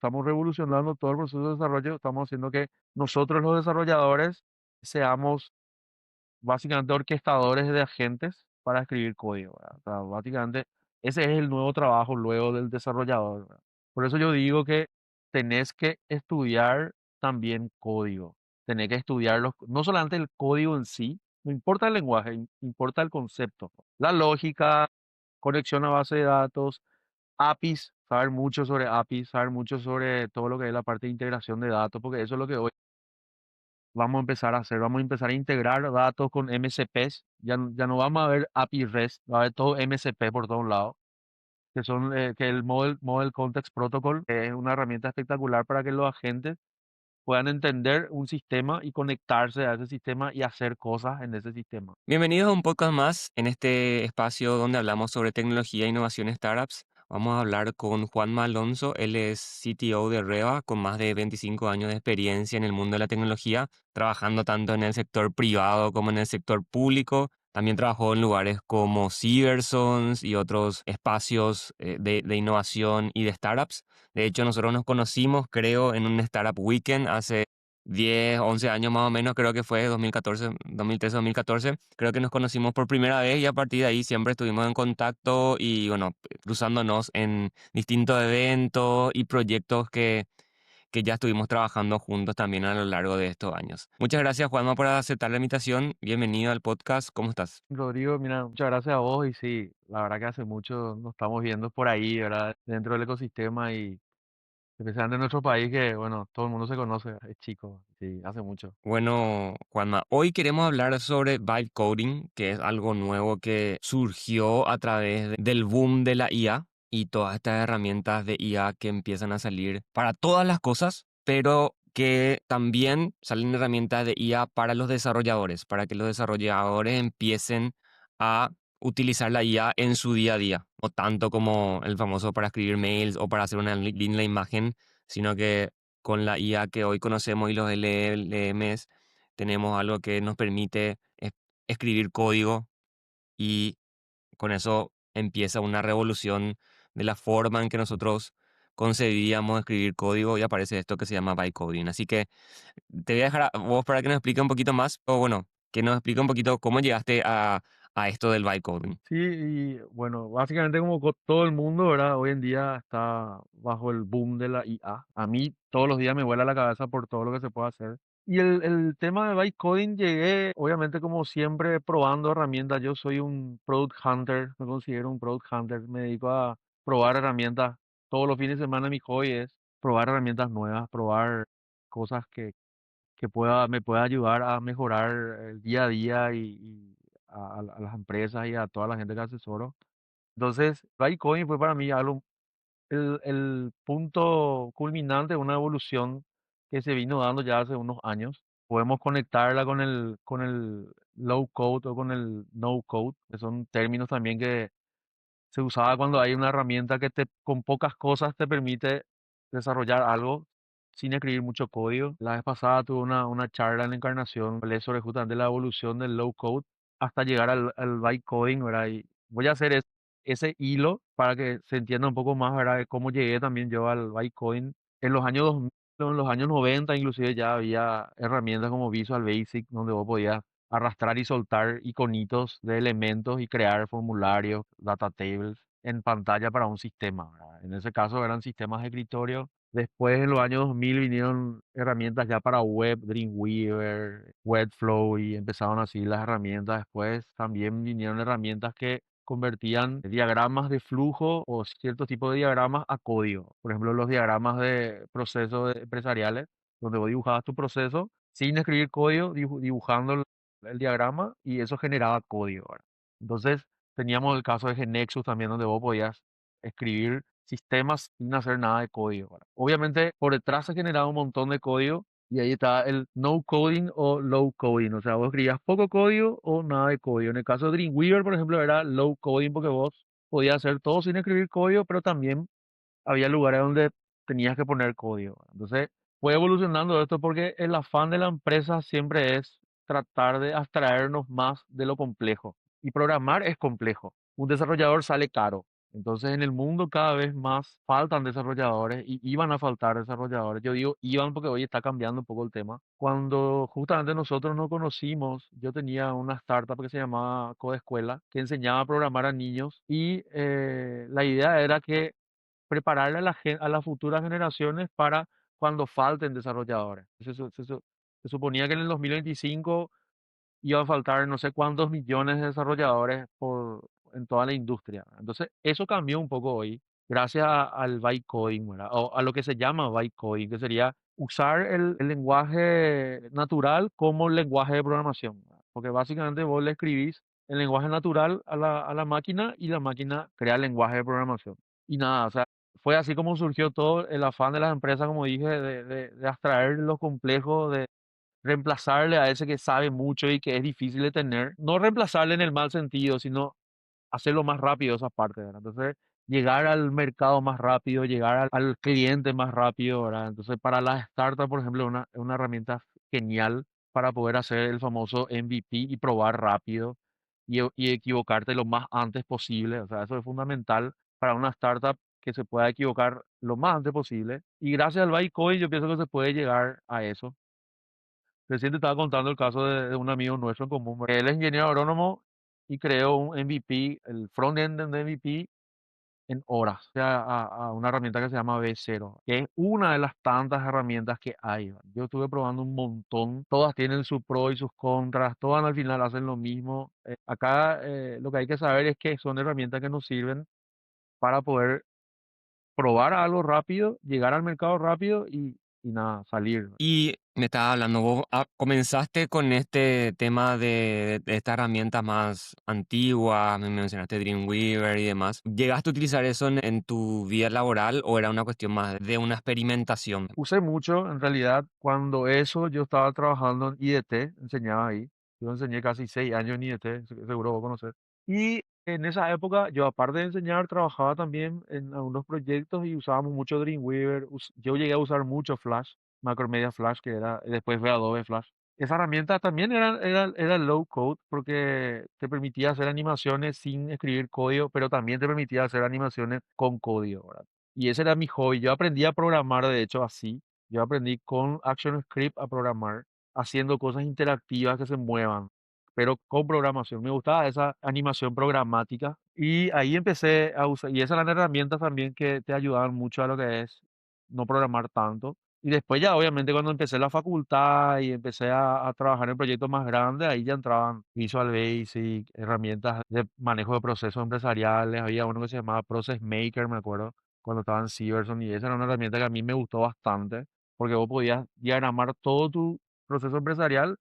estamos revolucionando todo el proceso de desarrollo, estamos haciendo que nosotros los desarrolladores seamos básicamente orquestadores de agentes para escribir código, ¿verdad? O sea, básicamente ese es el nuevo trabajo luego del desarrollador, ¿verdad? Por eso yo digo que tenés que estudiar también código, tenés que estudiar no solamente el código en sí, no importa el lenguaje, importa el concepto, la lógica, conexión a base de datos, APIs, saber mucho sobre APIs, saber mucho sobre todo lo que es la parte de integración de datos, porque eso es lo que hoy vamos a empezar a hacer. Vamos a empezar a integrar datos con MCPs. Ya no vamos a ver API REST, va a haber todo MCP por todos lados, que son que el Model Context Protocol es una herramienta espectacular para que los agentes puedan entender un sistema y conectarse a ese sistema y hacer cosas en ese sistema. Bienvenidos a un podcast más en este espacio donde hablamos sobre tecnología e innovación en startups. Vamos a hablar con Juanma Alonso, él es CTO de Reva, con más de 25 años de experiencia en el mundo de la tecnología, trabajando tanto en el sector privado como en el sector público. También trabajó en lugares como Cybersons y otros espacios de innovación y de startups. De hecho, nosotros nos conocimos, creo, en un Startup Weekend hace 10, 11 años más o menos, creo que fue 2014, 2013, 2014. Creo que nos conocimos por primera vez y a partir de ahí siempre estuvimos en contacto y bueno, cruzándonos en distintos eventos y proyectos que ya estuvimos trabajando juntos también a lo largo de estos años. Muchas gracias, Juanma, por aceptar la invitación. Bienvenido al podcast. ¿Cómo estás? Rodrigo, mira, muchas gracias a vos y sí, la verdad que hace mucho nos estamos viendo por ahí, ¿verdad? Dentro del ecosistema y especialmente en nuestro país que, bueno, todo el mundo se conoce, es chico, sí, hace mucho. Bueno, Juanma, hoy queremos hablar sobre vibe coding, que es algo nuevo que surgió a través del boom de la IA y todas estas herramientas de IA que empiezan a salir para todas las cosas, pero que también salen herramientas de IA para los desarrolladores, para que los desarrolladores empiecen a utilizar la IA en su día a día, no tanto como el famoso para escribir mails o para hacer una linda imagen, sino que con la IA que hoy conocemos y los LLMs, tenemos algo que nos permite escribir código y con eso empieza una revolución de la forma en que nosotros concebíamos escribir código y aparece esto que se llama bytecoding. Así que te voy a dejar a vos para que nos explique un poquito más, o bueno, que nos explique un poquito cómo llegaste a esto del bytecoding. Sí, y bueno, básicamente como todo el mundo, ¿verdad? Hoy en día está bajo el boom de la IA. A mí todos los días me vuela la cabeza por todo lo que se puede hacer. Y el tema de vibe coding llegué, obviamente como siempre, probando herramientas. Yo soy un product hunter, me considero un product hunter. Me dedico a probar herramientas. Todos los fines de semana mi hobby es probar herramientas nuevas, probar cosas que me pueda ayudar a mejorar el día a día y a las empresas y a toda la gente que asesoro. Entonces, Bitcoin fue para mí algo, el punto culminante de una evolución que se vino dando ya hace unos años. Podemos conectarla con el low code o con el no code, que son términos también que se usaba cuando hay una herramienta que con pocas cosas te permite desarrollar algo sin escribir mucho código. La vez pasada tuve una charla en Encarnación, hablé sobre justamente la evolución del low code hasta llegar al vibe coding, ¿verdad? Y voy a hacer ese hilo para que se entienda un poco más, ¿verdad? De cómo llegué también yo al vibe coding. En los años 2000, en los años 90 inclusive ya había herramientas como Visual Basic, donde vos podías arrastrar y soltar iconitos de elementos y crear formularios, data tables en pantalla para un sistema, ¿verdad? En ese caso eran sistemas de escritorio. Después, en los años 2000 vinieron herramientas ya para web, Dreamweaver, Webflow y empezaron así las herramientas. Después también vinieron herramientas que convertían diagramas de flujo o ciertos tipos de diagramas a código. Por ejemplo, los diagramas de procesos empresariales, donde vos dibujabas tu proceso sin escribir código, dibujando el diagrama y eso generaba código, ¿verdad? Entonces, teníamos el caso de GeneXus también, donde vos podías escribir sistemas sin hacer nada de código, ¿verdad? Obviamente, por detrás se generaba un montón de código y ahí está el no coding o low coding. O sea, vos escribías poco código o nada de código. En el caso de Dreamweaver, por ejemplo, era low coding porque vos podías hacer todo sin escribir código, pero también había lugares donde tenías que poner código. Entonces, fue evolucionando esto porque el afán de la empresa siempre es tratar de abstraernos más de lo complejo. Y programar es complejo. Un desarrollador sale caro. Entonces, en el mundo cada vez más faltan desarrolladores y iban a faltar desarrolladores. Yo digo iban porque hoy está cambiando un poco el tema. Cuando justamente nosotros nos conocimos, yo tenía una startup que se llamaba Codescuela, que enseñaba a programar a niños y la idea era que prepararle a a las futuras generaciones para cuando falten desarrolladores. Se suponía que en el 2025 iba a faltar no sé cuántos millones de desarrolladores en toda la industria. Entonces, eso cambió un poco hoy, gracias al byte coding, ¿verdad? O a lo que se llama byte coding, que sería usar el lenguaje natural como lenguaje de programación, ¿verdad? Porque básicamente vos le escribís el lenguaje natural a a la máquina y la máquina crea el lenguaje de programación. Y nada, o sea, fue así como surgió todo el afán de las empresas, como dije, de abstraer lo complejo, reemplazarle a ese que sabe mucho y que es difícil de tener. No reemplazarle en el mal sentido, sino hacerlo más rápido esa parte, ¿verdad? Entonces, llegar al mercado más rápido, llegar al cliente más rápido, ¿verdad? Entonces, para las startups, por ejemplo, es una herramienta genial para poder hacer el famoso MVP y probar rápido y equivocarte lo más antes posible. O sea, eso es fundamental para una startup que se pueda equivocar lo más antes posible. Y gracias al Bytcoin yo pienso que se puede llegar a eso. Recién te estaba contando el caso de un amigo nuestro en común. Él es ingeniero agrónomo y creó un MVP, el front-end de MVP, en horas. O sea, a una herramienta que se llama V0, que es una de las tantas herramientas que hay. ¿Va? Yo estuve probando un montón. Todas tienen sus pros y sus contras. Todas al final hacen lo mismo. Acá lo que hay que saber es que son herramientas que nos sirven para poder probar algo rápido, llegar al mercado rápido y nada, salir. Y me estabas hablando, vos comenzaste con este tema de estas herramientas más antiguas, me mencionaste Dreamweaver y demás. ¿Llegaste a utilizar eso en tu vida laboral o era una cuestión más de una experimentación? Usé mucho, en realidad, cuando eso yo estaba trabajando en IDT, enseñaba ahí. Yo enseñé casi 6 años en IDT, seguro vos conocés. Y en esa época, yo aparte de enseñar, trabajaba también en algunos proyectos y usábamos mucho Dreamweaver. Yo llegué a usar mucho Flash, Macromedia Flash, que era, después fue Adobe Flash. Esa herramienta también era low code porque te permitía hacer animaciones sin escribir código, pero también te permitía hacer animaciones con código, ¿verdad? Y ese era mi hobby. Yo aprendí a programar, de hecho, así. Yo aprendí con ActionScript a programar, haciendo cosas interactivas que se muevan, pero con programación. Me gustaba esa animación programática y ahí empecé a usar, y esas eran herramientas también que te ayudaban mucho a lo que es no programar tanto. Y después ya, obviamente, cuando empecé la facultad y empecé a trabajar en proyectos más grandes, ahí ya entraban Visual Basic, herramientas de manejo de procesos empresariales. Había uno que se llamaba Process Maker, me acuerdo, cuando estaba en Cyberson, y esa era una herramienta que a mí me gustó bastante, porque vos podías diagramar todo tu proceso empresarial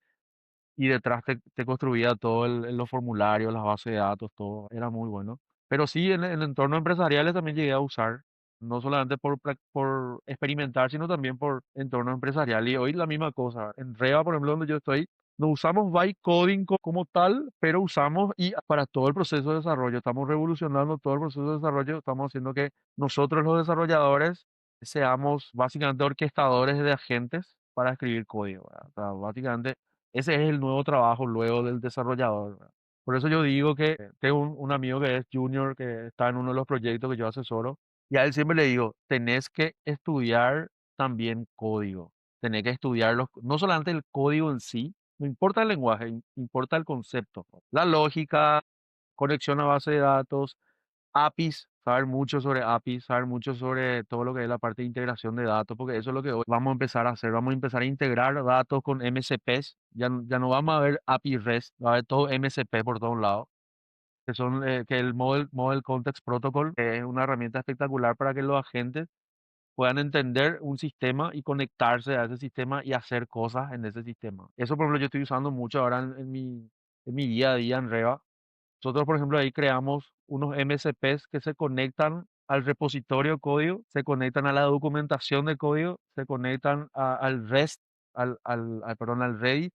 y detrás te construía todo los formularios, las bases de datos, todo, era muy bueno. Pero sí, en entornos empresariales también llegué a usar, no solamente por experimentar, sino también por entorno empresarial. Y hoy la misma cosa. En Reva, por ejemplo, donde yo estoy, no usamos byte coding como tal, pero usamos y para todo el proceso de desarrollo. Estamos revolucionando todo el proceso de desarrollo. Estamos haciendo que nosotros los desarrolladores seamos básicamente orquestadores de agentes para escribir código, ¿verdad? O sea, básicamente ese es el nuevo trabajo luego del desarrollador, ¿verdad? Por eso yo digo que tengo un amigo que es junior, que está en uno de los proyectos que yo asesoro, y a él siempre le digo, tenés que estudiar también código, tenés que estudiar no solamente el código en sí, no importa el lenguaje, importa el concepto, ¿no? La lógica, conexión a base de datos, APIs, saber mucho sobre APIs, saber mucho sobre todo lo que es la parte de integración de datos, porque eso es lo que hoy vamos a empezar a hacer. Vamos a empezar a integrar datos con MCPs. Ya no vamos a ver API REST, va a haber todo MCP por todos lados, que son que el Model Context Protocol es una herramienta espectacular para que los agentes puedan entender un sistema y conectarse a ese sistema y hacer cosas en ese sistema. Eso, por ejemplo, yo estoy usando mucho ahora en mi día a día en Reva. Nosotros, por ejemplo, ahí creamos unos MCPs que se conectan al repositorio de código, se conectan a la documentación de código, se conectan al REST, perdón, al Redis.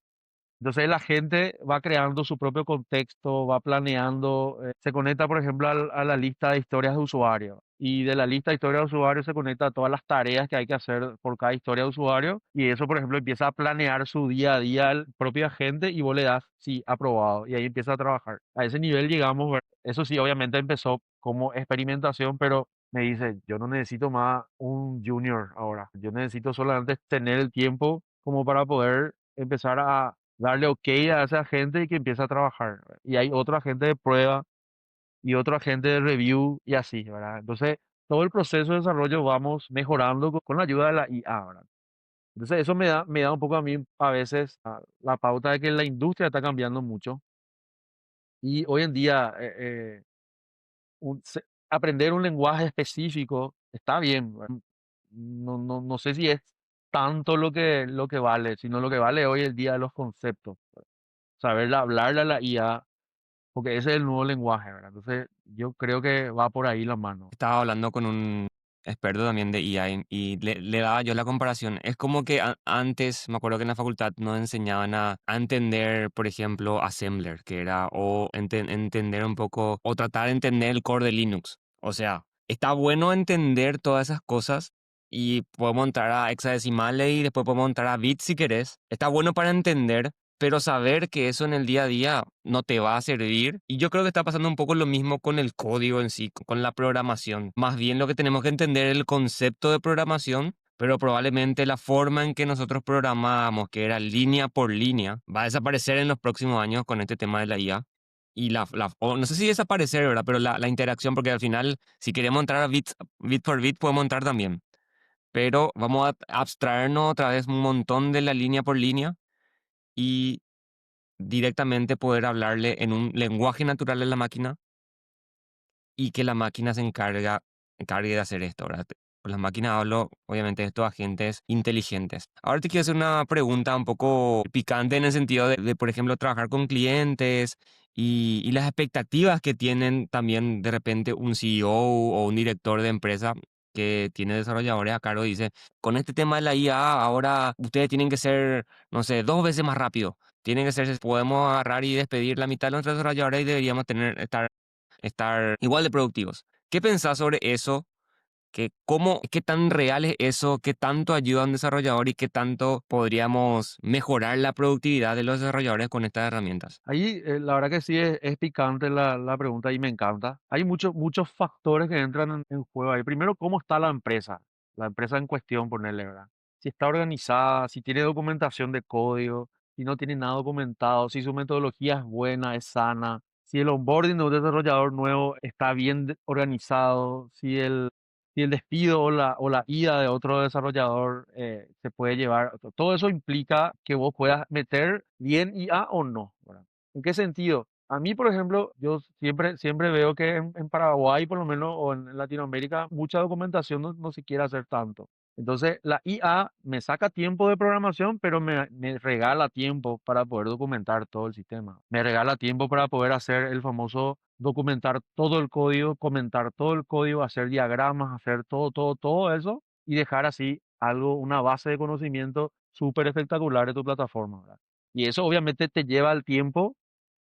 Entonces la gente va creando su propio contexto, va planeando, se conecta, por ejemplo, a la lista de historias de usuario. Y de la lista de historias de usuario se conecta a todas las tareas que hay que hacer por cada historia de usuario. Y eso, por ejemplo, empieza a planear su día a día el propio agente y vos le das, sí, aprobado. Y ahí empieza a trabajar. A ese nivel llegamos, ¿verdad? Eso sí, obviamente empezó como experimentación, pero me dice, yo no necesito más un junior ahora, yo necesito solamente tener el tiempo como para poder empezar a darle ok a esa gente y que empiece a trabajar. Y hay otro agente de prueba y otro agente de review y así, ¿verdad? Entonces, todo el proceso de desarrollo vamos mejorando con la ayuda de la IA, ¿verdad? Entonces, eso me da un poco a mí a veces la pauta de que la industria está cambiando mucho y hoy en día aprender un lenguaje específico está bien, ¿verdad? No sé si es tanto lo que vale, sino lo que vale hoy el día los conceptos, saber hablarle a la IA, porque ese es el nuevo lenguaje, ¿verdad? Entonces, yo creo que va por ahí la mano. Estaba hablando con un experto también de IA y le daba yo la comparación. Es como que antes, me acuerdo que en la facultad nos enseñaban a entender, por ejemplo, Assembler, que era, o entender un poco, o tratar de entender el core de Linux. O sea, está bueno entender todas esas cosas y podemos entrar a hexadecimales y después podemos entrar a bits si querés. Está bueno para entender, pero saber que eso en el día a día no te va a servir. Y yo creo que está pasando un poco lo mismo con el código en sí, con la programación. Más bien lo que tenemos que entender es el concepto de programación, pero probablemente la forma en que nosotros programábamos, que era línea por línea, va a desaparecer en los próximos años con este tema de la IA. Y o no sé si desaparecer, ¿verdad? Pero la interacción, porque al final, si queremos entrar a bit por bit, podemos entrar también. Pero vamos a abstraernos otra vez un montón de la línea por línea y directamente poder hablarle en un lenguaje natural a la máquina y que la máquina encargue de hacer esto, ¿verdad? Con las máquinas hablo, obviamente, de estos agentes inteligentes. Ahora te quiero hacer una pregunta un poco picante en el sentido por ejemplo, trabajar con clientes y las expectativas que tienen también de repente un CEO o un director de empresa que tiene desarrolladores a cargo y dice, con este tema de la IA, ahora ustedes tienen que ser, no sé, 2 veces más rápido. Tienen que ser, podemos agarrar y despedir la mitad de nuestros desarrolladores y deberíamos estar igual de productivos. ¿Qué pensás sobre eso? ¿Qué tan real es eso? ¿Qué tanto ayuda a un desarrollador y qué tanto podríamos mejorar la productividad de los desarrolladores con estas herramientas? Ahí, la verdad que sí es picante la pregunta y me encanta. Hay muchos factores que entran en juego ahí. Primero, ¿cómo está la empresa en cuestión, ponerle, ¿verdad? Si está organizada, si tiene documentación de código, si no tiene nada documentado, si su metodología es buena, es sana, si el onboarding de un desarrollador nuevo está bien organizado, si el despido o la ida de otro desarrollador se puede llevar. Todo eso implica que vos puedas meter bien IA o no, ¿verdad? ¿En qué sentido? A mí, por ejemplo, yo siempre veo que en Paraguay, por lo menos, o en Latinoamérica, mucha documentación no se quiere hacer tanto. Entonces, la IA me saca tiempo de programación, pero me regala tiempo para poder documentar todo el sistema. Me regala tiempo para poder hacer el famoso documentar todo el código, comentar todo el código, hacer diagramas, hacer todo eso y dejar así algo, una base de conocimiento súper espectacular de tu plataforma, ¿verdad? Y eso obviamente te lleva al tiempo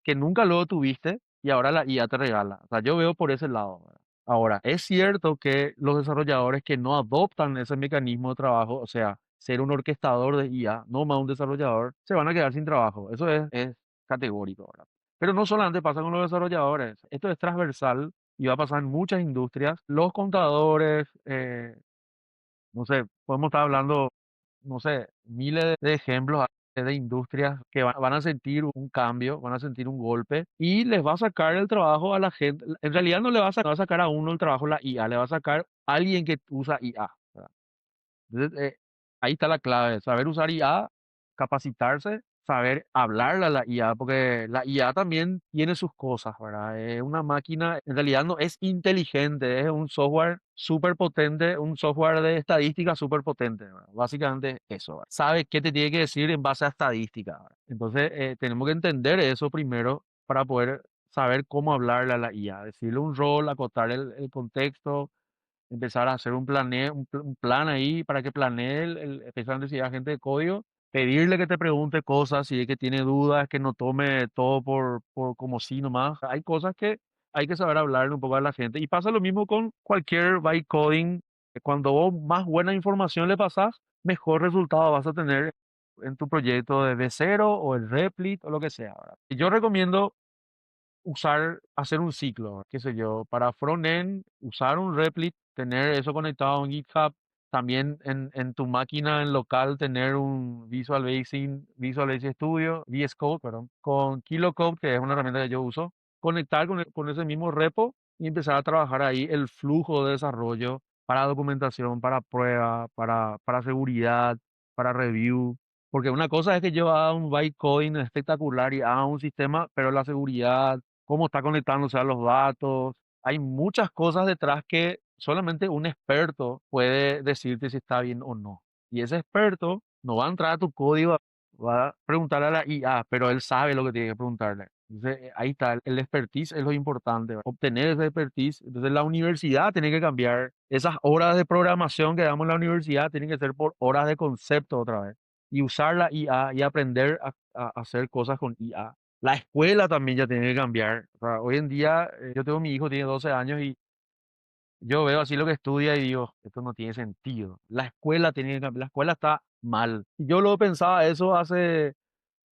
que nunca luego tuviste y ahora la IA te regala. O sea, yo veo por ese lado, ¿verdad? Ahora, es cierto que los desarrolladores que no adoptan ese mecanismo de trabajo, o sea, ser un orquestador de IA, no más un desarrollador, se van a quedar sin trabajo. Eso es categórico, ¿verdad? Pero no solamente pasa con los desarrolladores, esto es transversal y va a pasar en muchas industrias. Los contadores, no sé, podemos estar hablando, no sé, miles de ejemplos de industrias que van a sentir un cambio, van a sentir un golpe y les va a sacar el trabajo a la gente. En realidad no le va a sacar a uno el trabajo la IA, le va a sacar a alguien que usa IA, ¿verdad? Entonces, ahí está la clave, saber usar IA, capacitarse, saber hablarle a la IA, porque la IA también tiene sus cosas, ¿verdad? Es una máquina, en realidad no es inteligente, es un software súper potente, un software de estadística súper potente, ¿verdad? Básicamente eso, ¿verdad? Sabe qué te tiene que decir en base a estadística, ¿verdad? Entonces, tenemos que entender eso primero para poder saber cómo hablarle a la IA, decirle un rol, acotar el contexto, empezar a hacer un plan ahí para que planee, especialmente si hay gente de código, pedirle que te pregunte cosas, si es que tiene dudas, que no tome todo por como sí nomás. Hay cosas que hay que saber hablarle un poco a la gente. Y pasa lo mismo con cualquier byte coding. Cuando vos más buena información le pasás, mejor resultado vas a tener en tu proyecto de cero o el Replit o lo que sea, ¿verdad? Y yo recomiendo hacer un ciclo, qué sé yo, para frontend, usar un Replit, tener eso conectado a un GitHub, también en tu máquina en local tener un Visual Basic Studio, VS Code, perdón, con KiloCode, que es una herramienta que yo uso, conectar con ese mismo repo y empezar a trabajar ahí el flujo de desarrollo para documentación, para prueba, para seguridad, para review. Porque una cosa es que yo haga un bytecoding espectacular y haga un sistema, pero la seguridad, cómo está conectándose a los datos, hay muchas cosas detrás que solamente un experto puede decirte si está bien o no. Y ese experto no va a entrar a tu código, va a preguntarle a la IA, pero él sabe lo que tiene que preguntarle. Entonces, ahí está, el expertise es lo importante, ¿verdad? Obtener ese expertise. Entonces, la universidad tiene que cambiar. Esas horas de programación que damos en la universidad tienen que ser por horas de concepto otra vez. Y usar la IA y aprender a hacer cosas con IA. La escuela también ya tiene que cambiar. O sea, hoy en día, yo tengo mi hijo, tiene 12 años y yo veo así lo que estudia y digo, esto no tiene sentido. La escuela tiene que cambiar, la escuela está mal. Y yo lo pensaba eso hace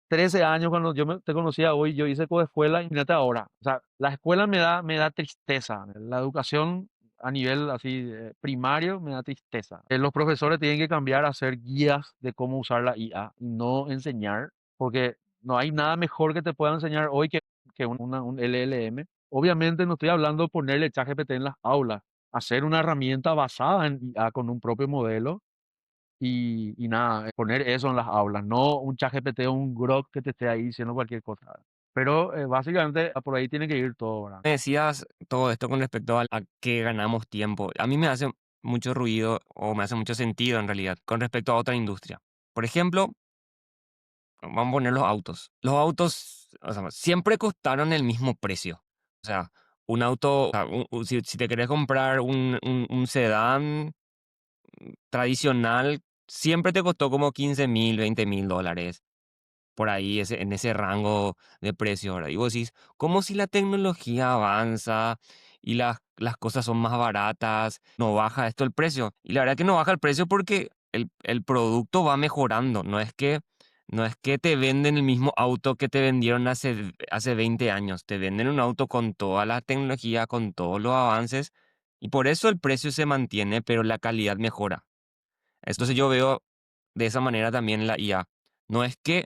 13 años cuando te conocía hoy, yo hice coescuela, imagínate ahora. O sea, la escuela me da tristeza. La educación a nivel así primario me da tristeza. Los profesores tienen que cambiar a ser guías de cómo usar la IA y no enseñar, porque no hay nada mejor que te pueda enseñar hoy que un LLM. Obviamente no estoy hablando de ponerle ChatGPT en las aulas, hacer una herramienta basada en IA con un propio modelo y nada, poner eso en las aulas, no un ChatGPT o un Grok que te esté ahí diciendo cualquier cosa. Pero básicamente por ahí tiene que ir todo, ¿verdad? Me decías todo esto con respecto a que ganamos tiempo. A mí me hace mucho ruido o me hace mucho sentido en realidad con respecto a otra industria. Por ejemplo, vamos a poner los autos. Los autos, o sea, siempre costaron el mismo precio. O sea, un auto, o sea, si te querés comprar un sedán tradicional, siempre te costó como 15.000, $20.000 por ahí en ese rango de precio, ¿verdad? Y vos decís, ¿cómo si la tecnología avanza y las cosas son más baratas, no baja esto el precio? Y la verdad que no baja el precio porque el producto va mejorando, no es que te venden el mismo auto que te vendieron hace 20 años, te venden un auto con toda la tecnología, con todos los avances, y por eso el precio se mantiene, pero la calidad mejora. Entonces yo veo de esa manera también la IA. No es que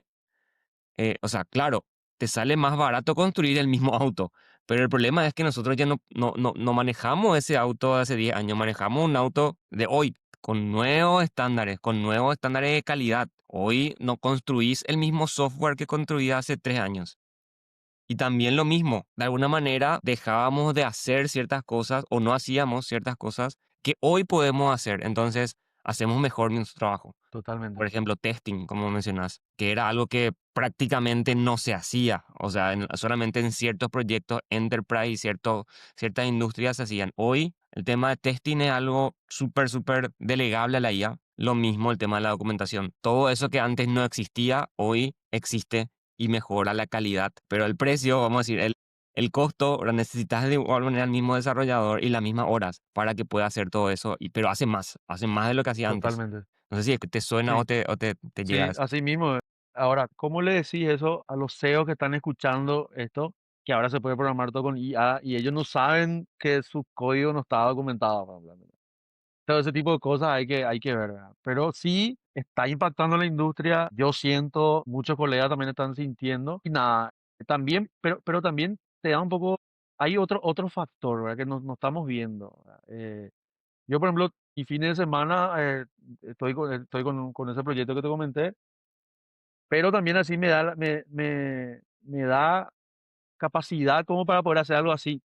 o sea, claro, te sale más barato construir el mismo auto, pero el problema es que nosotros ya no manejamos ese auto de hace 10 años, manejamos un auto de hoy, con nuevos estándares de calidad. Hoy no construís el mismo software que construía hace 3 años. Y también lo mismo, de alguna manera dejábamos de hacer ciertas cosas o no hacíamos ciertas cosas que hoy podemos hacer, entonces hacemos mejor nuestro trabajo. Por Totalmente. ejemplo, testing, como mencionas, que era algo que prácticamente no se hacía, o sea, solamente en ciertos proyectos enterprise y ciertas industrias se hacían. Hoy el tema de testing es algo súper, súper delegable a la IA. Lo mismo el tema de la documentación. Todo eso que antes no existía, hoy existe y mejora la calidad. Pero el precio, vamos a decir, el costo, ahora necesitas de igual manera el mismo desarrollador y las mismas horas para que pueda hacer todo eso, pero hace más de lo que hacía antes. Totalmente. No sé si es que te suena Sí, o te llega sí, eso. así mismo. Ahora, ¿cómo le decís eso a los CEOs que están escuchando esto? Que ahora se puede programar todo con IA y ellos no saben que su código no está documentado, por ejemplo. Todo ese tipo de cosas hay que ver, ¿verdad? Pero sí está impactando la industria. Yo siento, muchos colegas también están sintiendo. Y nada, también, pero también te da un poco, hay otro factor, ¿verdad? Que no estamos viendo, ¿verdad? Yo, por ejemplo, y fines de semana estoy con ese proyecto que te comenté, pero también así me da capacidad como para poder hacer algo así.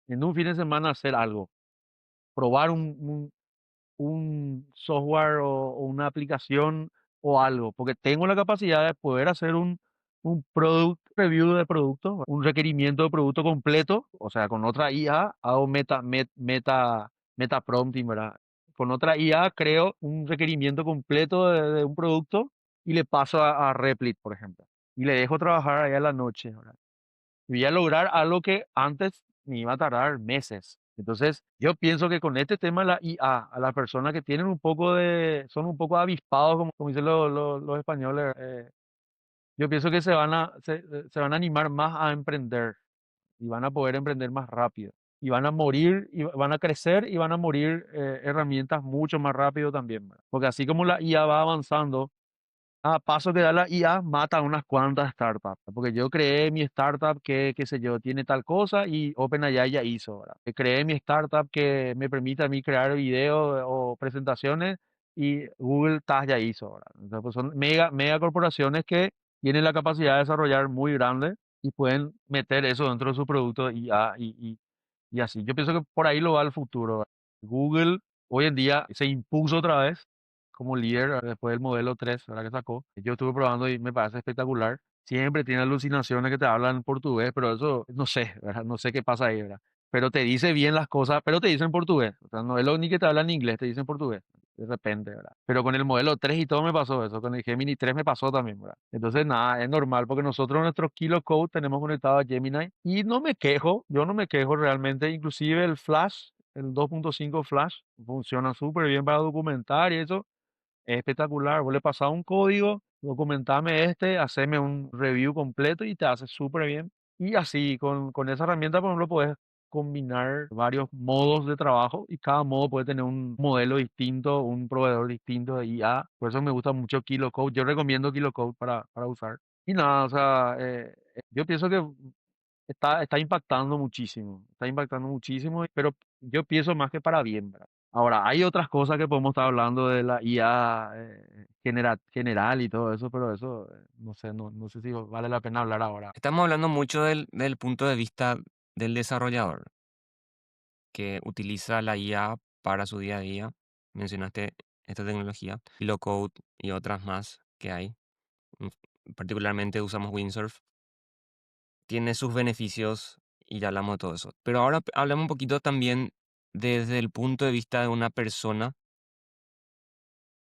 En un fin de semana hacer algo, probar un software o una aplicación o algo, porque tengo la capacidad de poder hacer un product review de producto, un requerimiento de producto completo, o sea, con otra IA hago meta prompting, ¿verdad? Con otra IA creo un requerimiento completo de un producto y le paso a Replit, por ejemplo, y le dejo trabajar ahí a la noche, ¿verdad? Y voy a lograr algo que antes me iba a tardar meses. Entonces, yo pienso que con este tema de la IA, a las personas que tienen son un poco avispados, como dicen los españoles, yo pienso que se van a animar más a emprender. y van a poder emprender más rápido. Y van a morir, y van a crecer y van a morir herramientas mucho más rápido también, ¿verdad? Porque así como la IA va avanzando, a paso que da la IA, mata unas cuantas startups. Porque yo creé mi startup que, qué sé yo, tiene tal cosa y OpenAI ya hizo, ¿verdad? Creé mi startup que me permite a mí crear videos o presentaciones y Google Task ya hizo, ¿verdad? Entonces, pues son mega corporaciones que tienen la capacidad de desarrollar muy grande y pueden meter eso dentro de su producto de IA y así. Yo pienso que por ahí lo va el futuro, ¿verdad? Google hoy en día se impuso otra vez como líder después del modelo 3, ¿verdad? Que sacó. Yo estuve probando y me parece espectacular. Siempre tiene alucinaciones que te hablan en portugués, pero eso no sé, ¿verdad? No sé qué pasa ahí, ¿verdad? Pero te dice bien las cosas, pero te dice en portugués. O sea, no es lo ni que te habla en inglés, te dice en portugués. De repente, ¿verdad? Pero con el modelo 3 y todo me pasó eso, con el Gemini 3 me pasó también, ¿verdad? Entonces, nada, es normal porque nosotros nuestro Kilo Code tenemos conectado a Gemini y no me quejo, yo no me quejo realmente, inclusive el Flash, el 2.5 Flash, funciona súper bien para documentar y eso, es espectacular. Vos le pasás un código, documentame haceme un review completo y te hace súper bien. Y así, con esa herramienta, por ejemplo, puedes combinar varios modos de trabajo y cada modo puede tener un modelo distinto, un proveedor distinto de IA. Por eso me gusta mucho Kilo Code. Yo recomiendo Kilo Code para usar. Y nada, o sea, yo pienso que está impactando muchísimo, pero yo pienso más que para bien, ¿verdad? Ahora, hay otras cosas que podemos estar hablando de la IA general y todo eso, pero eso, no sé, no sé si vale la pena hablar ahora. Estamos hablando mucho del punto de vista del desarrollador, que utiliza la IA para su día a día. Mencionaste esta tecnología, Code y otras más que hay. Particularmente usamos Windsurf. Tiene sus beneficios y ya hablamos de todo eso. Pero ahora hablamos un poquito también desde el punto de vista de una persona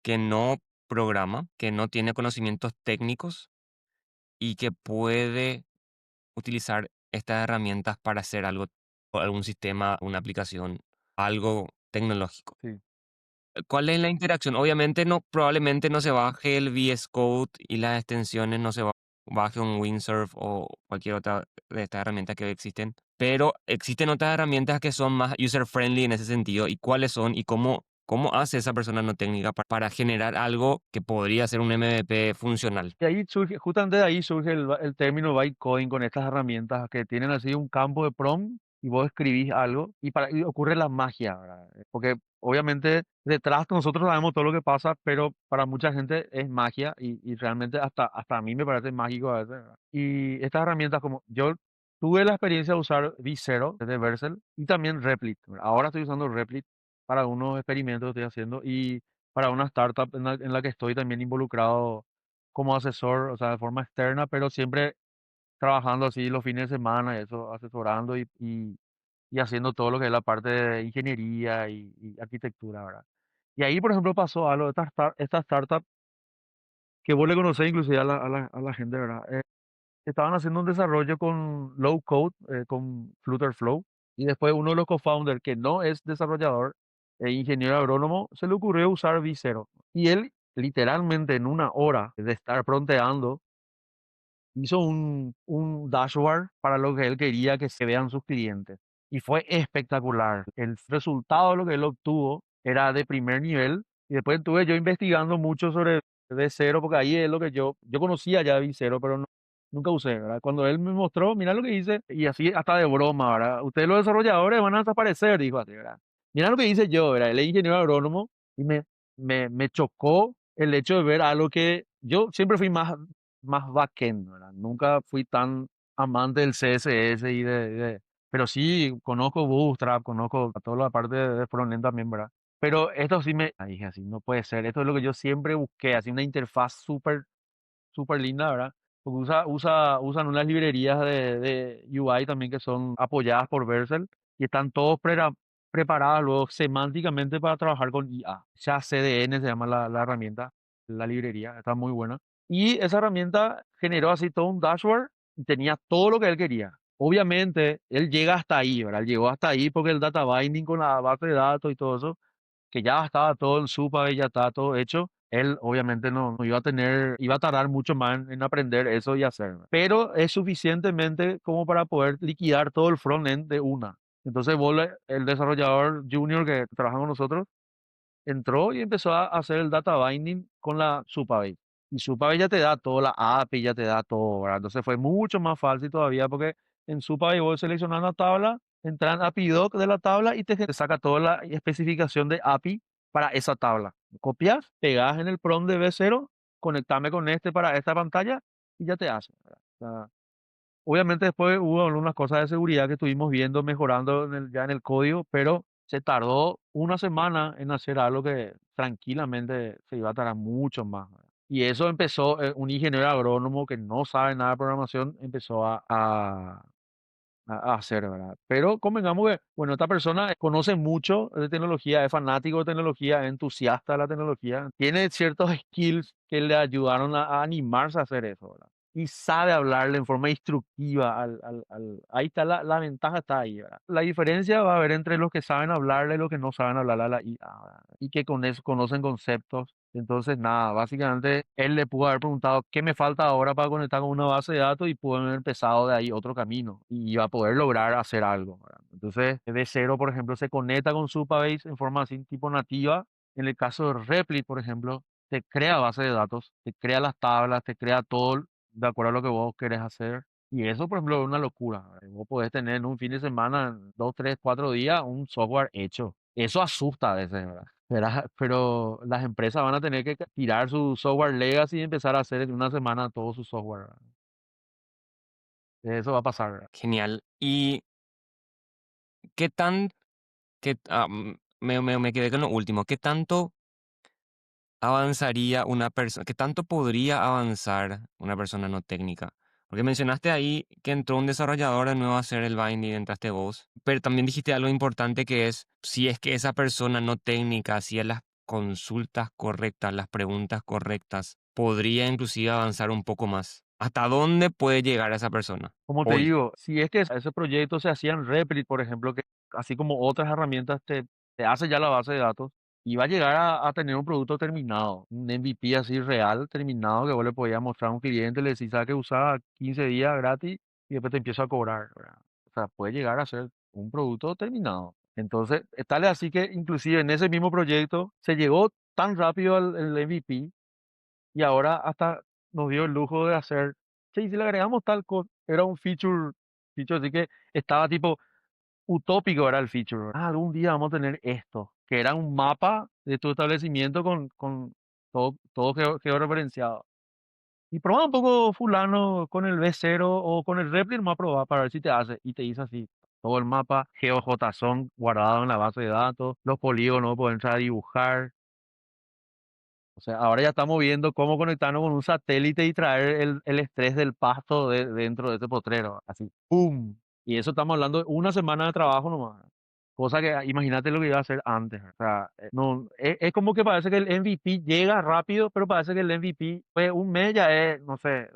que no programa, que no tiene conocimientos técnicos y que puede utilizar estas herramientas para hacer algo, o algún sistema, una aplicación, algo tecnológico. Sí. ¿Cuál es la interacción? Obviamente no, probablemente no se baje el VS Code y las extensiones, no se baje un Windsurf o cualquier otra de estas herramientas que hoy existen, pero existen otras herramientas que son más user friendly en ese sentido. ¿Y cuáles son? ¿Y cómo hace esa persona no técnica para generar algo que podría ser un MVP funcional? Y ahí surge, justamente de ahí surge el término bytecoding con estas herramientas que tienen así un campo de prompt y vos escribís algo y ocurre la magia, ¿verdad? Porque obviamente detrás nosotros sabemos todo lo que pasa, pero para mucha gente es magia y realmente hasta a mí me parece mágico a veces, ¿verdad? Y estas herramientas como yo tuve la experiencia de usar V0 de Vercel y también Replit, ¿verdad? Ahora estoy usando Replit para unos experimentos que estoy haciendo y para una startup en la que estoy también involucrado como asesor, o sea, de forma externa, pero siempre trabajando así los fines de semana, y eso, asesorando y haciendo todo lo que es la parte de ingeniería y arquitectura, ¿verdad? Y ahí, por ejemplo, pasó algo, esta startup que vos le conocés inclusive a la gente, ¿verdad? Estaban haciendo un desarrollo con low code, con Flutter Flow, y después uno de los co-founders, que no es desarrollador, e ingeniero agrónomo, se le ocurrió usar V0. Y él, literalmente en una hora de estar fronteando, hizo un dashboard para lo que él quería que se vean sus clientes. Y fue espectacular. El resultado de lo que él obtuvo era de primer nivel. Y después estuve yo investigando mucho sobre V0, porque ahí es lo que yo conocía ya V0, pero nunca usé, ¿verdad? Cuando él me mostró, mira lo que hice, y así hasta de broma, ¿verdad? Ustedes los desarrolladores van a desaparecer, dijo así, ¿verdad? Mira lo que hice yo, ¿verdad? Él es ingeniero agrónomo y me chocó el hecho de ver algo que yo siempre fui más backend, ¿verdad? Nunca fui tan amante del CSS pero sí conozco Bootstrap, conozco toda la parte de frontend también, ¿verdad? Pero esto sí dije así, no puede ser, esto es lo que yo siempre busqué, así una interfaz súper linda, ¿verdad? Porque usan unas librerías de UI también que son apoyadas por Vercel y están todos preparadas luego semánticamente para trabajar con IA. Ya CDN se llama la herramienta, la librería, está muy buena. Y esa herramienta generó así todo un dashboard y tenía todo lo que él quería. Obviamente, él llega hasta ahí, ¿verdad? Él llegó hasta ahí porque el data binding con la base de datos y todo eso, que ya estaba todo en Supabase, ya estaba todo hecho, Él obviamente no iba a tener, iba a tardar mucho más en aprender eso y hacer, pero es suficientemente como para poder liquidar todo el front-end de una. Entonces el desarrollador junior que trabaja con nosotros, entró y empezó a hacer el data binding con la Supabase. Y Supabase ya te da todo, la API ya te da todo, ¿verdad? Entonces fue mucho más fácil todavía porque en Supabase vos seleccionas una tabla, entras en API doc de la tabla y te saca toda la especificación de API para esa tabla. Copias, pegas en el prompt de B0, conectame con este para esta pantalla y ya te hace, ¿verdad? O sea, obviamente después hubo algunas cosas de seguridad que estuvimos viendo mejorando ya en el código, pero se tardó una semana en hacer algo que tranquilamente se iba a tardar mucho más, ¿verdad? Y eso empezó, un ingeniero agrónomo que no sabe nada de programación, empezó a hacer, ¿verdad? Pero convengamos que, bueno, esta persona conoce mucho de tecnología, es fanático de tecnología, es entusiasta de la tecnología, tiene ciertos skills que le ayudaron a animarse a hacer eso, ¿verdad? Y sabe hablarle en forma instructiva ahí está la ventaja está ahí, ¿verdad? La diferencia va a haber entre los que saben hablarle y los que no saben hablarle a la IA, ¿verdad? Y que con eso conocen conceptos. Entonces, nada, básicamente él le pudo haber preguntado qué me falta ahora para conectar con una base de datos y pudo haber empezado de ahí otro camino y iba a poder lograr hacer algo, ¿verdad? Entonces, de cero, por ejemplo, se conecta con Supabase en forma así tipo nativa. En el caso de Replit, por ejemplo, te crea base de datos, te crea las tablas, te crea todo de acuerdo a lo que vos querés hacer. Y eso, por ejemplo, es una locura, ¿verdad? Vos podés tener en un fin de semana, en 2, 3, 4 días, un software hecho. Eso asusta a veces, ¿verdad? Pero las empresas van a tener que tirar su software legacy y empezar a hacer en una semana todo su software, ¿verdad? Eso va a pasar, ¿verdad? Genial. ¿Y qué tan, me quedé con lo último, qué tanto avanzaría una persona, qué tanto podría avanzar una persona no técnica? Porque mencionaste ahí que entró un desarrollador de nuevo a hacer el binding, entraste vos, pero también dijiste algo importante que es, si es que esa persona no técnica hacía las consultas correctas, las preguntas correctas, podría inclusive avanzar un poco más. ¿Hasta dónde puede llegar esa persona Como te hoy? digo, si es que ese proyecto se hacía en Replit, por ejemplo, que así como otras herramientas te hace ya la base de datos, y va a llegar a tener un producto terminado, un MVP así real, terminado, que vos le podías mostrar a un cliente, le decís, ¿sabes que usaba 15 días gratis? Y después te empiezo a cobrar, ¿verdad? O sea, puede llegar a ser un producto terminado. Entonces, tal así que inclusive en ese mismo proyecto se llegó tan rápido al MVP y ahora hasta nos dio el lujo de hacer, sí, si le agregamos tal cosa, era un feature así que estaba tipo utópico era el feature. Ah, algún día vamos a tener esto, que era un mapa de tu establecimiento con todo georreferenciado. Y prueba un poco fulano con el B0 o con el Replit, vamos a probar para ver si te hace. Y te dice así, todo el mapa, GeoJSON guardado en la base de datos, los polígonos, pueden entrar a dibujar. O sea, ahora ya estamos viendo cómo conectarnos con un satélite y traer el estrés del pasto dentro de este potrero. Así, ¡pum! Y eso estamos hablando de una semana de trabajo nomás. Cosa que imagínate lo que iba a hacer antes. O sea, no, es como que parece que el MVP llega rápido, pero parece que el MVP fue un mes ya es, no sé,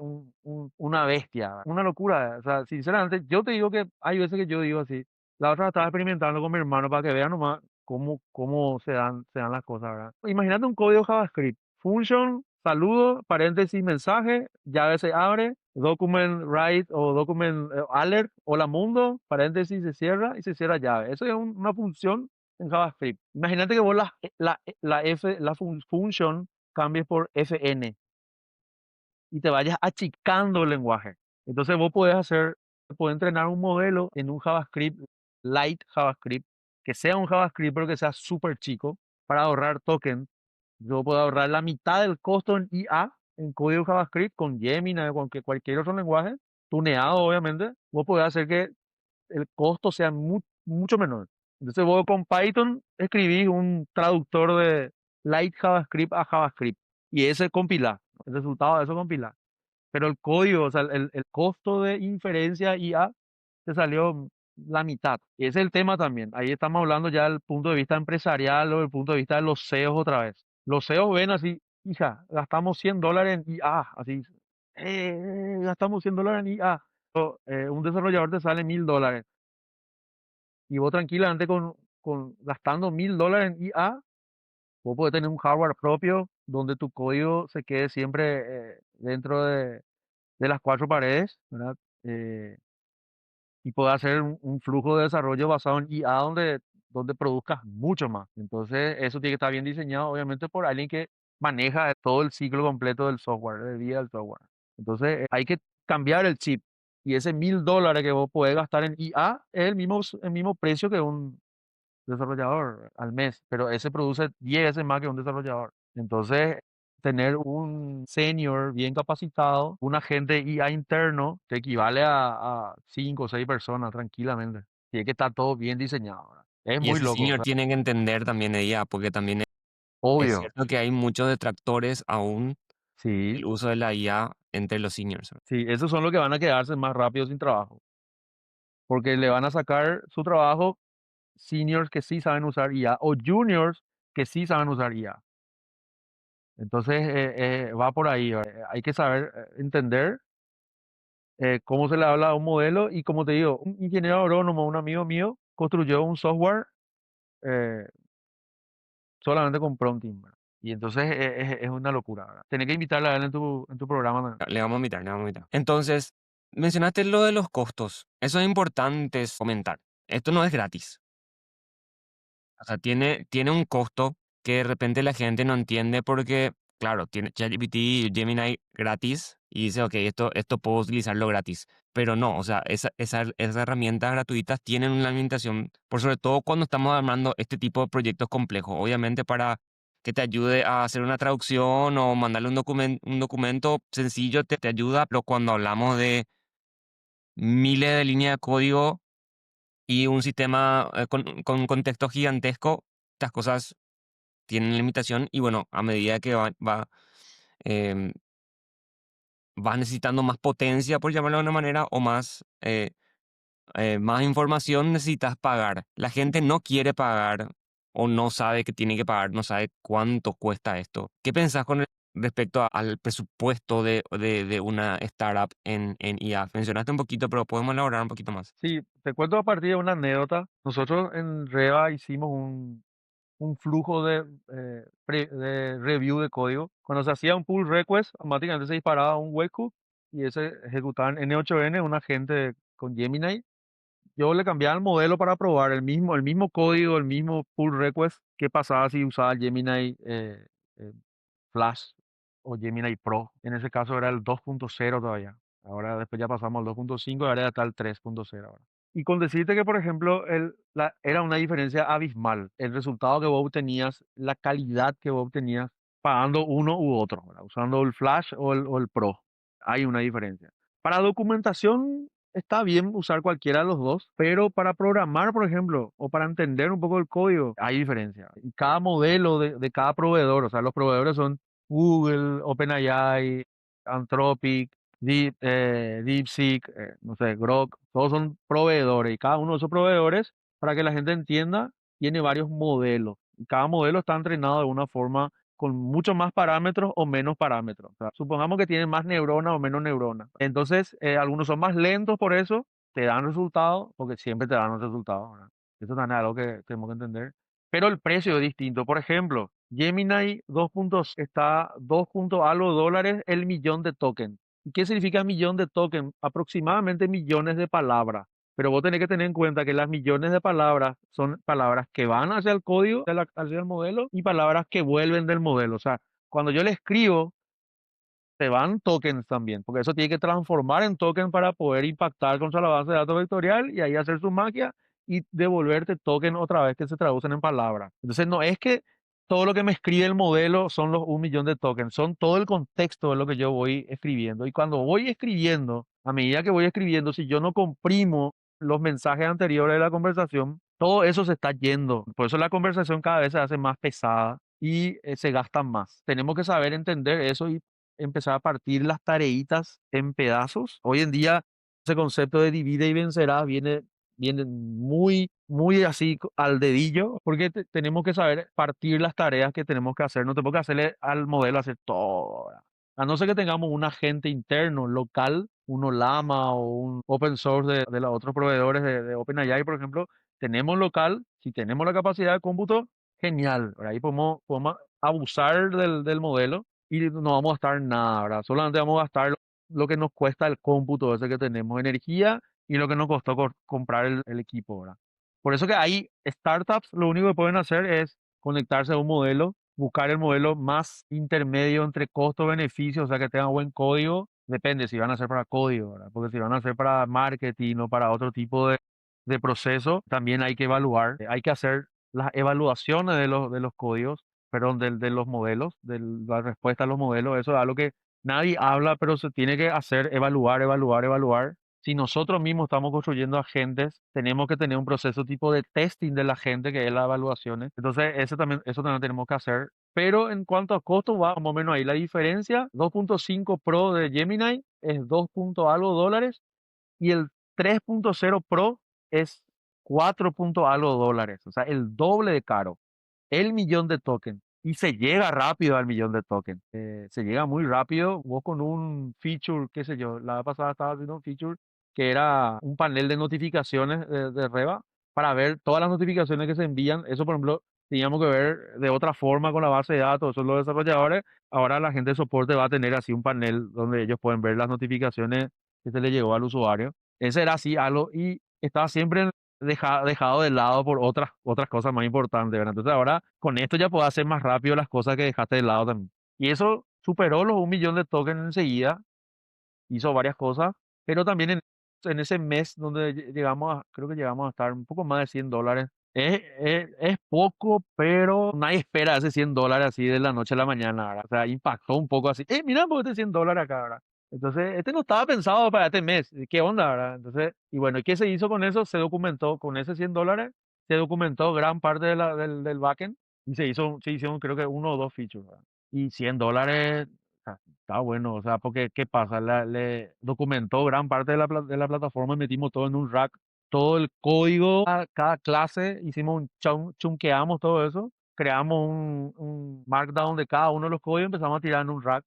una bestia. Una locura. O sea, sinceramente, yo te digo que hay veces que yo digo así. La otra vez estaba experimentando con mi hermano para que vean nomás cómo se dan las cosas, ¿verdad? Imagínate un código JavaScript. Function, saludo, paréntesis, mensaje, llave se abre, document write o document alert, hola mundo, paréntesis se cierra y se cierra llave. Eso es una función en JavaScript. Imagínate que vos la function cambies por fn y te vayas achicando el lenguaje. Entonces vos podés entrenar un modelo en un JavaScript, light JavaScript, que sea un JavaScript pero que sea súper chico para ahorrar token. Yo puedo ahorrar la mitad del costo en IA, en código JavaScript, con Gemini o con cualquier otro lenguaje, tuneado obviamente. Vos podés hacer que el costo sea mucho menor. Entonces vos con Python escribís un traductor de light JavaScript a JavaScript y ese compila, el resultado de eso compila. Pero el código, o sea, el costo de inferencia IA te salió la mitad. Y ese es el tema también. Ahí estamos hablando ya del punto de vista empresarial o del punto de vista de los CEOs otra vez. Los CEOs ven así, hija, gastamos $100 en IA, así, gastamos $100 en IA. Un desarrollador te sale $1000 y vos tranquilamente gastando $1000 en IA, vos podés tener un hardware propio donde tu código se quede siempre dentro de las cuatro paredes, ¿verdad? Eh, y puedas hacer un flujo de desarrollo basado en IA donde produzcas mucho más. Entonces, eso tiene que estar bien diseñado, obviamente, por alguien que maneja todo el ciclo completo del software, de vida del software. Entonces, hay que cambiar el chip. Y ese $1000 que vos podés gastar en IA es el mismo precio que un desarrollador al mes, pero ese produce 10 veces más que un desarrollador. Entonces, tener un senior bien capacitado, un agente IA interno, que equivale a 5 o 6 personas tranquilamente. Tiene que estar todo bien diseñado, ¿verdad? Es Y muy ese loco, o senior sea, tiene que entender también de IA, porque también es obvio. cierto que hay muchos detractores aún Sí, del uso de la IA entre los seniors. sí, esos son los que van a quedarse más rápido sin trabajo, porque le van a sacar su trabajo seniors que sí saben usar IA o juniors que sí saben usar IA. Entonces, va por ahí, ¿verdad? Hay que saber entender cómo se le habla a un modelo y como te digo, un ingeniero agrónomo, un amigo mío, construyó un software eh, solamente con prompting, ¿verdad? Y entonces es una locura, ¿verdad? Tenés que invitarle a él en tu programa también. Le vamos a invitar, le vamos a invitar. Entonces, mencionaste lo de los costos. Eso es importante comentar. Esto no es gratis. O sea, tiene un costo que de repente la gente no entiende porque, claro, tiene ChatGPT y Gemini gratis y dice, ok, esto puedo utilizarlo gratis. Pero no, o sea, esas herramientas gratuitas tienen una limitación, por sobre todo cuando estamos armando este tipo de proyectos complejos. Obviamente para que te ayude a hacer una traducción o mandarle un documento sencillo te ayuda, pero cuando hablamos de miles de líneas de código y un sistema con un contexto gigantesco, estas cosas tienen limitación y bueno, a medida que em, vas necesitando más potencia, por llamarlo de una manera, o más información, necesitas pagar. La gente no quiere pagar o no sabe que tiene que pagar, no sabe cuánto cuesta esto. ¿Qué pensás respecto al presupuesto de una startup en IA? Mencionaste un poquito, pero podemos elaborar un poquito más. Sí, te cuento a partir de una anécdota. Nosotros en Reva hicimos un flujo de review de código. Cuando se hacía un pull request, automáticamente se disparaba un webhook y ese ejecutaban N8N, un agente con Gemini. Yo le cambiaba el modelo para probar el mismo código, el mismo pull request que pasaba si usaba Gemini eh, Flash o Gemini Pro. En ese caso era el 2.0 todavía. Ahora después ya pasamos al 2.5 y ahora ya está el 3.0 ahora. Y con decirte que, por ejemplo, era una diferencia abismal. El resultado que vos obtenías, la calidad que vos obtenías pagando uno u otro, ¿verdad? Usando el Flash o el Pro. Hay una diferencia. Para documentación está bien usar cualquiera de los dos, pero para programar, por ejemplo, o para entender un poco el código, hay diferencia. Y cada modelo de cada proveedor, o sea, los proveedores son Google, OpenAI, Anthropic, DeepSeek, no sé, Grok, todos son proveedores y cada uno de esos proveedores, para que la gente entienda, tiene varios modelos. Y cada modelo está entrenado de una forma con muchos más parámetros o menos parámetros. O sea, supongamos que tienen más neuronas o menos neuronas. Entonces, algunos son más lentos por eso, te dan resultados, porque siempre te dan los resultados, ¿verdad? Eso también es algo que tenemos que entender. Pero el precio es distinto. Por ejemplo, Gemini 2 está 2 algo dólares el millón de tokens. ¿Y qué significa millón de tokens? Aproximadamente millones de palabras. Pero vos tenés que tener en cuenta que las millones de palabras son palabras que van hacia el código, hacia el modelo, y palabras que vuelven del modelo. O sea, cuando yo le escribo, te van tokens también, porque eso tiene que transformar en token para poder impactar contra la base de datos vectorial y ahí hacer su magia y devolverte token otra vez que se traducen en palabras. Entonces no es que todo lo que me escribe el modelo son los 1 millón de tokens, son todo el contexto de lo que yo voy escribiendo. Y cuando voy escribiendo, a medida que voy escribiendo, si yo no comprimo los mensajes anteriores de la conversación, todo eso se está yendo. Por eso la conversación cada vez se hace más pesada y se gasta más. Tenemos que saber entender eso y empezar a partir las tareitas en pedazos. Hoy en día ese concepto de divide y vencerás viene muy, muy así al dedillo, porque tenemos que saber partir las tareas que tenemos que hacer. No tenemos que hacerle al modelo hacer todo, ¿verdad? A no ser que tengamos un agente interno, local, uno Llama o un open source de los otros proveedores de OpenAI, por ejemplo, tenemos local, si tenemos la capacidad de cómputo, genial, ¿verdad? Ahí podemos abusar del modelo y no vamos a gastar nada, ¿verdad? Solamente vamos a gastar lo que nos cuesta el cómputo ese que tenemos, energía y lo que nos costó comprar el equipo, ¿verdad? Por eso que hay startups, lo único que pueden hacer es conectarse a un modelo, buscar el modelo más intermedio entre costo-beneficio, o sea, que tenga buen código. Depende si van a hacer para código, ¿verdad? Porque si van a hacer para marketing o para otro tipo de proceso, también hay que evaluar, hay que hacer las evaluaciones de los códigos, perdón, de los modelos, de la respuesta a los modelos. Eso es algo que nadie habla, pero se tiene que hacer, evaluar, evaluar, evaluar. Si nosotros mismos estamos construyendo agentes, tenemos que tener un proceso tipo de testing de la gente, que es las evaluaciones. Entonces, eso también tenemos que hacer. Pero en cuanto a costo, va más o menos ahí. La diferencia, 2.5 Pro de Gemini es 2 punto algo dólares y el 3.0 Pro es 4 punto algo dólares. O sea, el doble de caro. El millón de tokens. Y se llega rápido al millón de tokens. Se llega muy rápido. Vos con un feature, qué sé yo, la vez pasada estaba haciendo un feature que era un panel de notificaciones de Reva para ver todas las notificaciones que se envían. Eso, por ejemplo, teníamos que ver de otra forma con la base de datos. Eso los desarrolladores. Ahora la gente de soporte va a tener así un panel donde ellos pueden ver las notificaciones que se le llegó al usuario. Ese era así algo y estaba siempre dejado de lado por otras cosas más importantes, ¿verdad? Entonces ahora con esto ya puedo hacer más rápido las cosas que dejaste de lado también. Y eso superó los 1 millón de tokens enseguida, hizo varias cosas, pero también en ese mes donde llegamos creo que llegamos a estar un poco más de $100. Es poco, pero nadie espera ese $100 así de la noche a la mañana, ¿verdad? O sea, impactó un poco así. Mira, pues este $100 acá, ¿verdad? Entonces, este no estaba pensado para este mes. ¿Qué onda, verdad? Entonces, y bueno, ¿y qué se hizo con eso? Se documentó con ese $100, se documentó gran parte del backend y se hicieron creo que uno o dos features, ¿verdad? Y $100, está bueno, o sea, porque ¿qué pasa? Le documentó gran parte de la plataforma y metimos todo en un rack, todo el código, cada clase, hicimos chunqueamos todo eso, creamos un markdown de cada uno de los códigos y empezamos a tirar en un rack.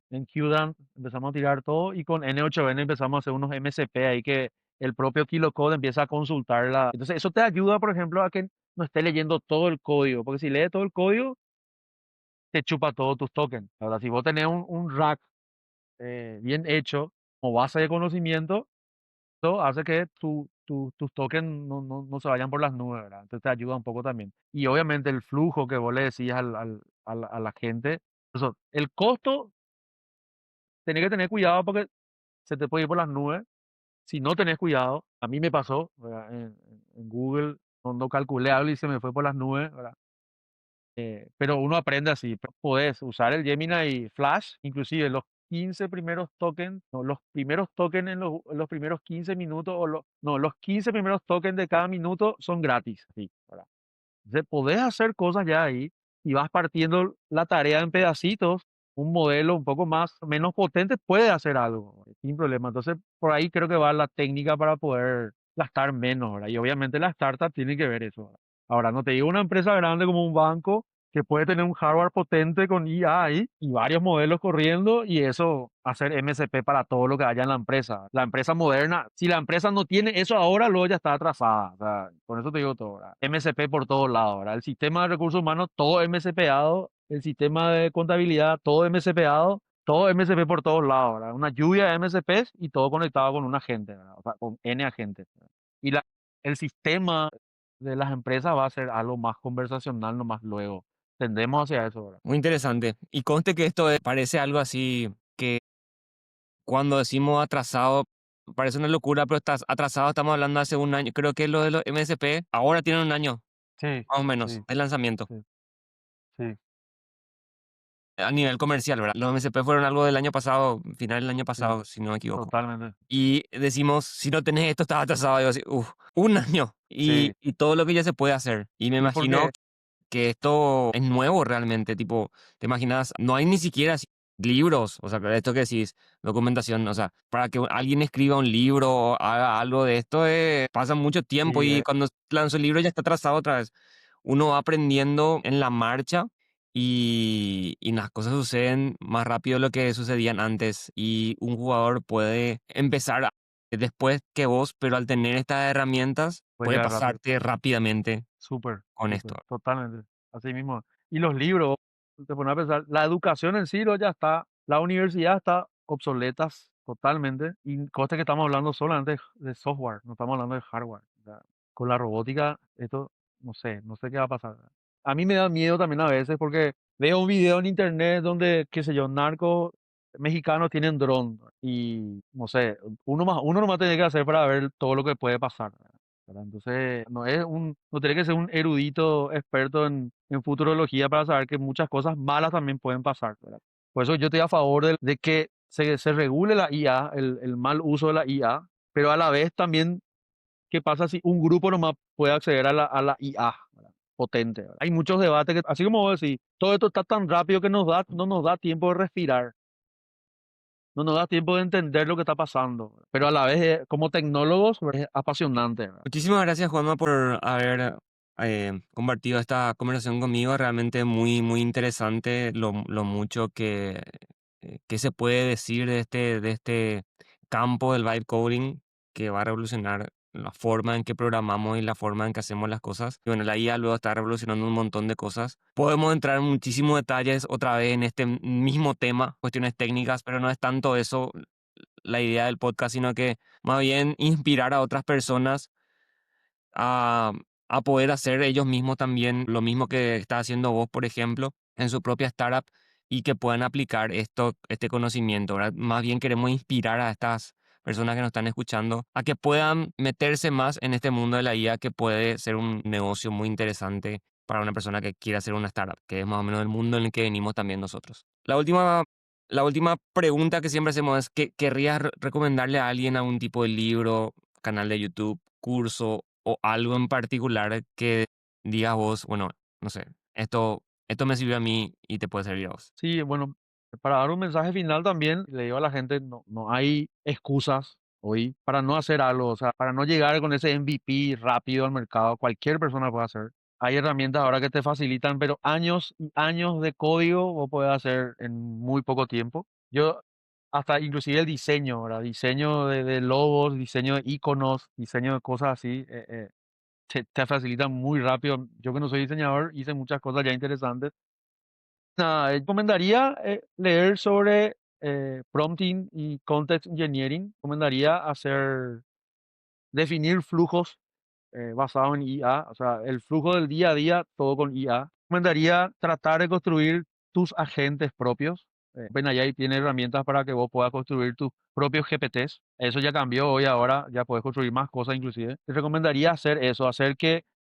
En QDAM empezamos a tirar todo y con N8N empezamos a hacer unos MCP ahí que el propio KiloCode empieza a consultarla. Entonces, eso te ayuda, por ejemplo, a que no esté leyendo todo el código, porque si lee todo el código, te chupa todos tus tokens. Ahora, si vos tenés un rack bien hecho, como base de conocimiento, eso hace que tus tokens no se vayan por las nubes, ¿verdad? Entonces te ayuda un poco también. Y obviamente el flujo que vos le decías a la gente, eso, el costo, tenés que tener cuidado porque se te puede ir por las nubes. Si no tenés cuidado, a mí me pasó, ¿verdad? En Google, no calculé algo y se me fue por las nubes, ¿verdad? Pero uno aprende así. Podés usar el Gemini Flash, inclusive los 15 primeros tokens, no, los primeros tokens en los primeros 15 minutos, no, los 15 primeros tokens de cada minuto son gratis. Sí, ¿verdad? Entonces, podés hacer cosas ya ahí y vas partiendo la tarea en pedacitos. Un modelo un poco menos potente puede hacer algo, sin problema. Entonces, por ahí creo que va la técnica para poder gastar menos, ¿verdad? Y obviamente la startup tiene que ver eso, ¿verdad? Ahora, no te digo una empresa grande como un banco que puede tener un hardware potente con IA ahí y varios modelos corriendo y eso hacer MCP para todo lo que haya en la empresa. La empresa moderna, si la empresa no tiene eso ahora, luego ya está atrasada. O sea, con eso te digo todo, ¿verdad? MCP por todos lados, ¿verdad? El sistema de recursos humanos, todo MCPado, el sistema de contabilidad, todo MCPado, todo MCP por todos lados, ¿verdad? Una lluvia de MCPs y todo conectado con un agente, ¿verdad? O sea, con N agentes, ¿verdad? Y el sistema de las empresas va a ser algo más conversacional nomás luego. Tendemos hacia eso, ¿verdad? Muy interesante. Y conste que esto parece algo así que cuando decimos atrasado, parece una locura, pero estás atrasado, estamos hablando hace un año. Creo que lo de los MSP ahora tienen un año, Sí, más o menos, sí, de lanzamiento. sí, sí, A nivel comercial, ¿verdad? Los MSP fueron algo del año pasado, final del año sí, pasado, si no me equivoco. totalmente. Y decimos, si no tenés esto, estás atrasado. Y yo así, un año. Sí, Y todo lo que ya se puede hacer. Y me sí, imagino porque que esto es nuevo realmente, tipo, te imaginas, no hay ni siquiera libros, o sea, esto que decís, documentación, o sea, para que alguien escriba un libro o haga algo de esto, pasa mucho tiempo sí, y cuando lanzo el libro ya está trazado otra vez. Uno va aprendiendo en la marcha y las cosas suceden más rápido de lo que sucedían antes y un jugador puede empezar después que vos, pero al tener estas herramientas puede puede llegar rápido. pasarte rápidamente Súper, con esto. súper, totalmente. así mismo. Y los libros, te pones a pensar, la educación en sí ya está, la universidad está obsoletas totalmente. Y conste que estamos hablando solamente de software, no estamos hablando de hardware. O sea, con la robótica, esto, no sé qué va a pasar. A mí me da miedo también a veces porque veo un video en internet donde, qué sé yo, narcos mexicanos tienen dron y no sé, uno nomás tiene que hacer para ver todo lo que puede pasar. ¿Verdad? Entonces, no tiene que ser un erudito experto en futurología para saber que muchas cosas malas también pueden pasar, ¿verdad? Por eso yo estoy a favor de que se regule la IA, el mal uso de la IA, pero a la vez también, ¿qué pasa si un grupo nomás puede acceder a la IA, ¿verdad? Potente, ¿verdad? Hay muchos debates que, así como vos decís, todo esto está tan rápido que no nos da tiempo de respirar, no nos da tiempo de entender lo que está pasando, pero a la vez, como tecnólogos, es apasionante, ¿verdad? Muchísimas gracias, Juanma, por haber compartido esta conversación conmigo. Realmente muy, muy interesante lo mucho que se puede decir de este campo del vibe coding que va a revolucionar la forma en que programamos y la forma en que hacemos las cosas. Y bueno, la IA luego está revolucionando un montón de cosas. Podemos entrar en muchísimos detalles otra vez en este mismo tema, cuestiones técnicas, pero no es tanto eso la idea del podcast, sino que más bien inspirar a otras personas a, a poder hacer ellos mismos también lo mismo que está haciendo vos, por ejemplo, en su propia startup y que puedan aplicar este conocimiento, ¿verdad? Más bien queremos inspirar a estas personas que nos están escuchando a que puedan meterse más en este mundo de la IA que puede ser un negocio muy interesante para una persona que quiera hacer una startup, que es más o menos el mundo en el que venimos también nosotros. La última pregunta que siempre hacemos es, ¿querrías recomendarle a alguien algún tipo de libro, canal de YouTube, curso o algo en particular que digas vos, bueno, no sé, esto me sirvió a mí y te puede servir a vos? Sí, bueno, para dar un mensaje final también, le digo a la gente, no hay excusas hoy para no hacer algo, o sea, para no llegar con ese MVP rápido al mercado, cualquier persona puede hacer. Hay herramientas ahora que te facilitan, pero años y años de código vos podés hacer en muy poco tiempo. Yo, hasta inclusive el diseño, ¿verdad? Diseño de logos, diseño de iconos, diseño de cosas así, te facilitan muy rápido. Yo que no soy diseñador, hice muchas cosas ya interesantes. Nada, recomendaría leer sobre prompting y context engineering. Recomendaría definir flujos basados en IA, o sea, el flujo del día a día, todo con IA. Recomendaría tratar de construir tus agentes propios. OpenAI tiene herramientas para que vos puedas construir tus propios GPTs. Eso ya cambió hoy, ahora ya puedes construir más cosas inclusive. Te recomendaría hacer eso,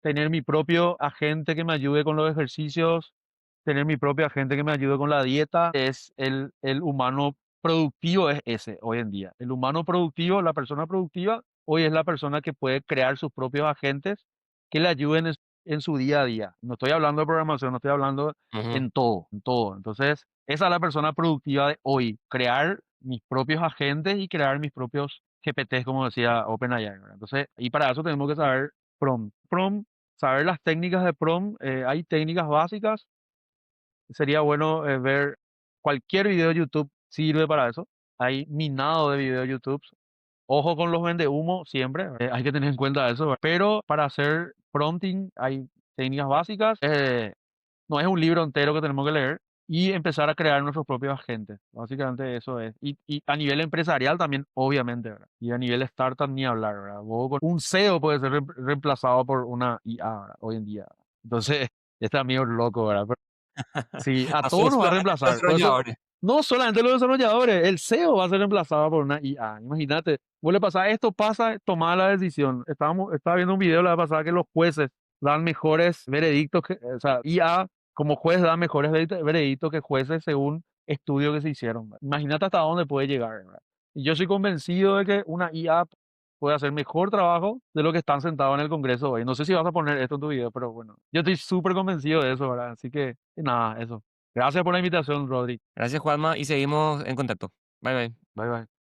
tener mi propio agente que me ayude con los ejercicios, tener mi propio agente que me ayude con la dieta. Es el humano productivo, es ese hoy en día. El humano productivo, la persona productiva, hoy es la persona que puede crear sus propios agentes que le ayuden en su día a día. No estoy hablando de programación, no estoy hablando Ujú. en todo. Entonces, esa es la persona productiva de hoy, crear mis propios agentes y crear mis propios GPTs, como decía OpenAI, ¿verdad? Entonces, y para eso tenemos que saber prompt, saber las técnicas de prompt. Hay técnicas básicas. Sería bueno ver cualquier video de YouTube, sirve para eso. Hay minado de video de YouTube. Ojo con los vendehumo siempre, hay que tener en cuenta eso, ¿verdad? Pero para hacer prompting hay técnicas básicas. No es un libro entero que tenemos que leer y empezar a crear nuestros propios agentes. Básicamente eso es. Y a nivel empresarial también, obviamente, ¿verdad? Y a nivel startup ni hablar, ¿verdad? Un SEO puede ser reemplazado por una IA, ¿verdad? Hoy en día. Entonces, este amigo es loco, ¿verdad? Sí, a A todos nos va a solamente los reemplazar. Por eso, desarrolladores. no solamente los desarrolladores, el SEO va a ser reemplazado por una IA. Imagínate, vos le pasás esto, pasa, tomá la decisión. Estaba viendo un video la vez pasada que los jueces dan mejores veredictos o sea, IA como juez da mejores veredictos que jueces según estudios que se hicieron. Imagínate hasta dónde puede llegar, ¿verdad? Y yo soy convencido de que una IA puede hacer mejor trabajo de lo que están sentados en el Congreso hoy. No sé si vas a poner esto en tu video, pero bueno, yo estoy súper convencido de eso, ¿verdad? Así que nada, eso. Gracias por la invitación, Rodri. Gracias, Juanma, y seguimos en contacto. Bye bye. Bye bye.